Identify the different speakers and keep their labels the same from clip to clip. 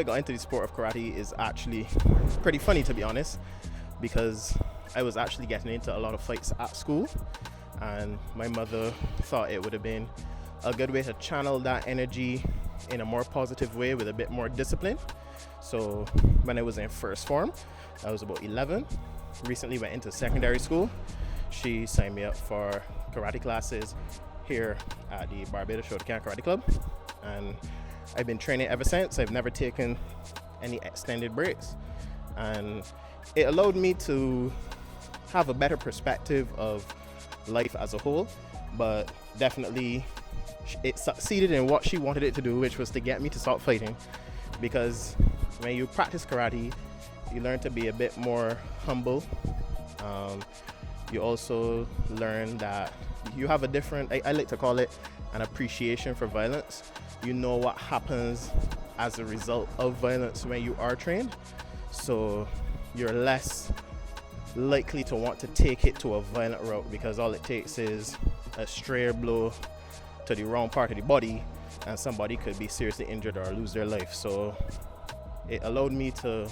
Speaker 1: I got into the sport of karate is actually pretty funny, to be honest, because I was actually getting into a lot of fights at school, and my mother thought it would have been a good way to channel that energy in a more positive way with a bit more discipline. So when I was in first form, I was about 11, recently went into secondary school. She signed me up for karate classes here at the Barbados Karate Club, and I've been training ever since. I've never taken any extended breaks, and it allowed me to have a better perspective of life as a whole, but definitely it succeeded in what she wanted it to do, which was to get me to stop fighting. Because when you practice karate, you learn to be a bit more humble. You also learn that you have a different, I like to call it an appreciation for violence. You know what happens as a result of violence when you are trained, so you're less likely to want to take it to a violent route, because all it takes is a stray blow to the wrong part of the body and somebody could be seriously injured or lose their life. So it allowed me to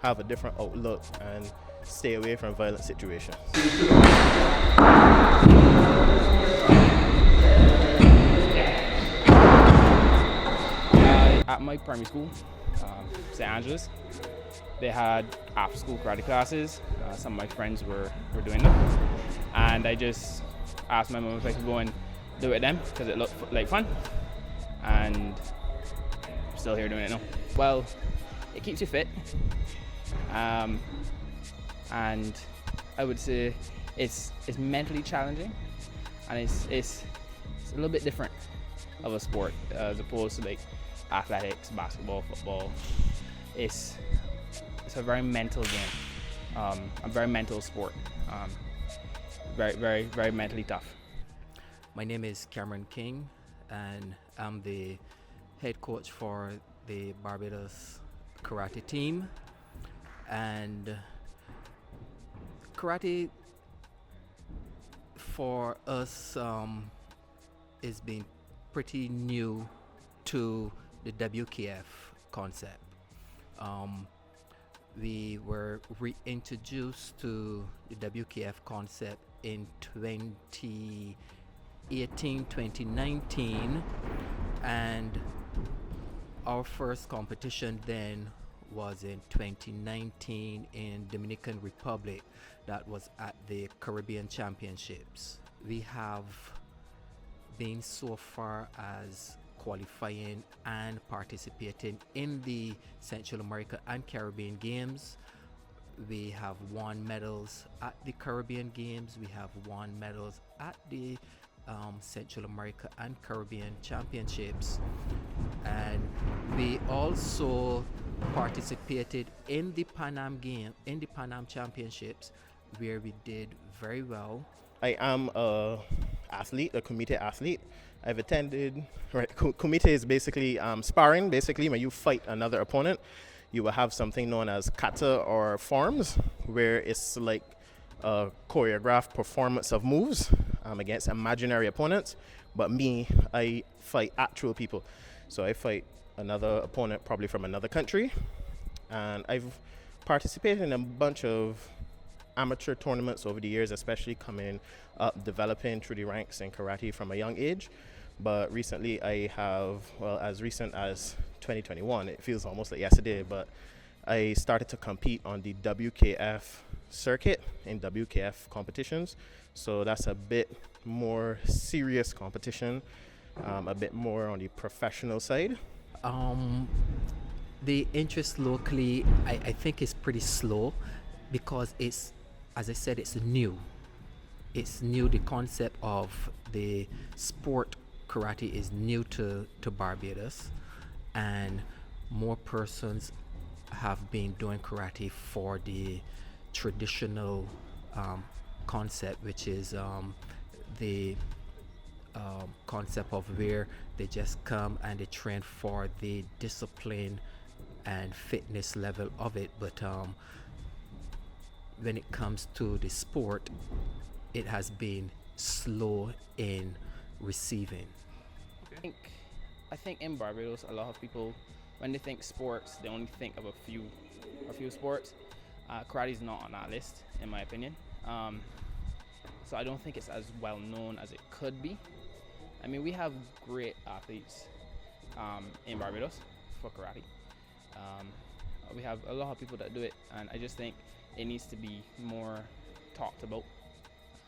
Speaker 1: have a different outlook and stay away from violent situations.
Speaker 2: At my primary school, St. Angela's, they had after-school karate classes. Some of my friends were doing them, and I just asked my mom if I could go and do it with them because it looked like fun, and I'm still here doing it now. Well, it keeps you fit, and I would say it's mentally challenging, and it's a little bit different of a sport as opposed to like athletics, basketball, football. It's a very mental game, a very mental sport, very mentally tough.
Speaker 3: My name is Cameron King, and I'm the head coach for the Barbados karate team. And karate for us is been pretty new to the WKF concept. We were reintroduced to the WKF concept in 2018, 2019, and our first competition then was in 2019 in Dominican Republic. That was at the Caribbean Championships. We have been so far as qualifying and participating in the Central America and Caribbean Games. We have won medals at the Caribbean Games. We have won medals at the Central America and Caribbean Championships, and we also participated in the Pan Am Championships, where we did very well.
Speaker 1: I am a committed athlete. I've attended, committed is basically sparring. Basically, when you fight another opponent, you will have something known as kata or forms, where it's like a choreographed performance of moves against imaginary opponents. But me, I fight actual people. So I fight another opponent probably from another country, and I've participated in a bunch of amateur tournaments over the years, especially coming up, developing through the ranks in karate from a young age. But recently I have, well, as recent as 2021, it feels almost like yesterday, but I started to compete on the WKF circuit in WKF competitions. So that's a bit more serious competition, a bit more on the professional side.
Speaker 3: The interest locally, I think is pretty slow, because it's, as I said, it's new. It's new. The concept of the sport karate is new to Barbados, and more persons have been doing karate for the traditional concept, which is the concept of where they just come and they train for the discipline and fitness level of it. But when it comes to the sport, it has been slow in receiving.
Speaker 2: I think in Barbados, a lot of people when they think sports, they only think of a few sports. Karate is not on that list, in my opinion. So I don't think it's as well known as it could be. I mean, we have great athletes in Barbados for karate. We have a lot of people that do it, and I just think it needs to be more talked about,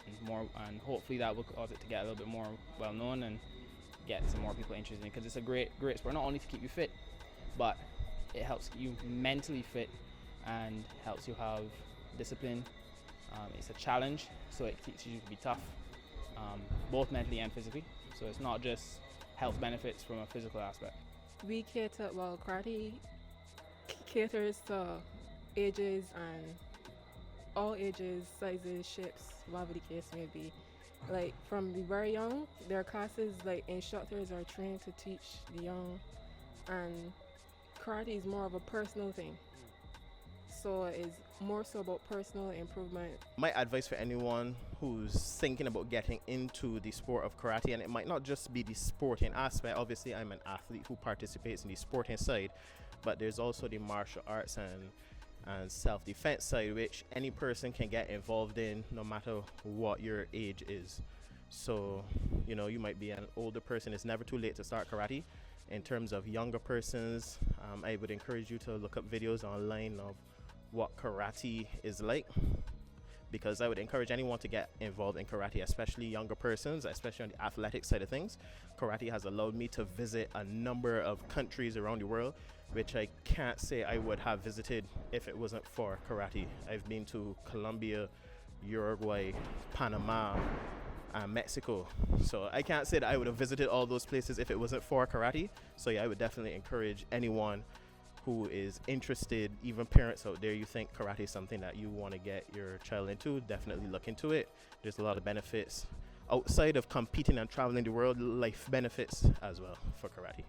Speaker 2: and hopefully that will cause it to get a little bit more well known and get some more people interested in it, because it's a great sport, not only to keep you fit, but it helps you mentally fit and helps you have discipline. It's a challenge, so it teaches you to be tough, both mentally and physically. So it's not just health benefits from a physical aspect.
Speaker 4: We cater, well, karate caters to ages and all ages, sizes, shapes, whatever the case may be. Like from the very young, there are classes like instructors are trained to teach the young, and karate is more of a personal thing. So it's more so about personal improvement.
Speaker 1: My advice for anyone who's thinking about getting into the sport of karate, and it might not just be the sporting aspect. Obviously, I'm an athlete who participates in the sporting side, but there's also the martial arts and self-defense side, which any person can get involved in no matter what your age is. So, you might be an older person. It's never too late to start karate. In terms of younger persons, I would encourage you to look up videos online of what karate is like, because I would encourage anyone to get involved in karate, especially younger persons, especially on the athletic side of things. Karate has allowed me to visit a number of countries around the world, which I can't say I would have visited if it wasn't for karate. I've been to Colombia, Uruguay, Panama, and Mexico. So I can't say that I would have visited all those places if it wasn't for karate. So yeah, I would definitely encourage anyone who is interested, even parents out there, you think karate is something that you want to get your child into, definitely look into it. There's a lot of benefits outside of competing and traveling the world, life benefits as well for karate.